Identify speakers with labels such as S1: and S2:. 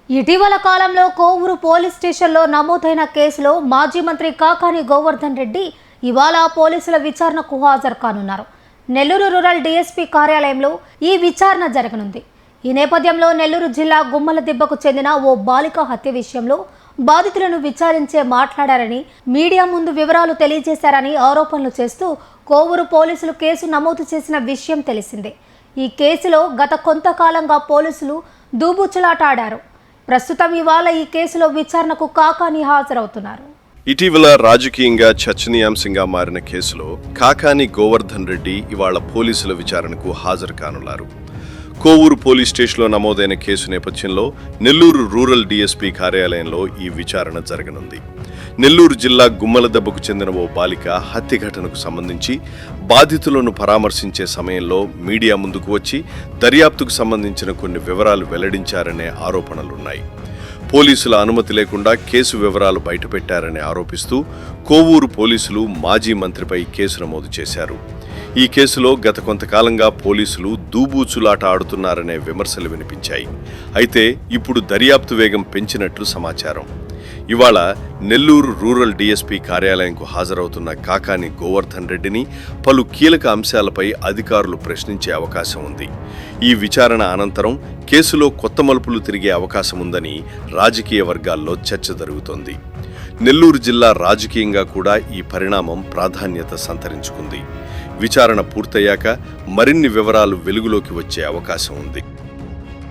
S1: ఇటీవల కాలంలో కోవూరు పోలీస్ స్టేషన్లో నమోదైన కేసులో మాజీ మంత్రి కాకాని గోవర్ధన్ రెడ్డి ఇవాళ పోలీసుల విచారణకు హాజరు కానున్నారు. నెల్లూరు రూరల్ డీఎస్పీ కార్యాలయంలో ఈ విచారణ జరగనుంది. ఈ నేపథ్యంలో నెల్లూరు జిల్లా గుమ్మలదిబ్బకు చెందిన ఓ బాలిక హత్య విషయంలో బాధితులను విచారించే మాట్లాడారని, మీడియా ముందు వివరాలు తెలియజేశారని ఆరోపణలు చేస్తూ కోవూరు పోలీసులు కేసు నమోదు చేసిన విషయం తెలిసిందే. ఈ కేసులో గత కొంతకాలంగా పోలీసులు దూబుచ్చులాట ఆడారు. ప్రస్తుతం ఇవాళ ఈ కేసులో విచారణకు కాకాని హాజరవుతున్నారు.
S2: ఇటీవల రాజకీయంగా చర్చనీయాంశంగా మారిన కేసులో కాకాని గోవర్ధన్ రెడ్డి ఇవాళ పోలీసుల విచారణకు హాజరు కానున్నారు. కోవూరు పోలీస్ స్టేషన్లో నమోదైన కేసు నేపథ్యంలో నెల్లూరు రూరల్ డీఎస్పీ కార్యాలయంలో ఈ విచారణ జరగనుంది. నెల్లూరు జిల్లా గుమ్మలదెబ్బకు చెందిన ఓ బాలిక హత్య ఘటనకు సంబంధించి బాధితులను పరామర్శించే సమయంలో మీడియా ముందుకు వచ్చి దర్యాప్తుకు సంబంధించిన కొన్ని వివరాలు వెల్లడించారనే ఆరోపణలున్నాయి. పోలీసుల అనుమతి లేకుండా కేసు వివరాలు బయటపెట్టారని ఆరోపిస్తూ కోవూరు పోలీసులు మాజీ మంత్రిపై కేసు నమోదు చేశారు. ఈ కేసులో గత కొంతకాలంగా పోలీసులు దూబూచులాట ఆడుతున్నారనే విమర్శలు వినిపించాయి. అయితే ఇప్పుడు దర్యాప్తు వేగం పెంచినట్లు సమాచారం. ఇవాళ నెల్లూరు రూరల్ డీఎస్పీ కార్యాలయంకు హాజరవుతున్న కాకాని గోవర్ధన్ రెడ్డిని పలు కీలక అంశాలపై అధికారులు ప్రశ్నించే అవకాశం ఉంది. ఈ విచారణ అనంతరం కేసులో కొత్త మలుపులు తిరిగే అవకాశం ఉందని రాజకీయ వర్గాల్లో చర్చ జరుగుతోంది. నెల్లూరు జిల్లా రాజకీయంగా కూడా ఈ పరిణామం ప్రాధాన్యత సంతరించుకుంది. విచారణ పూర్తయ్యాక మరిన్ని వివరాలు వెలుగులోకి వచ్చే అవకాశం ఉంది.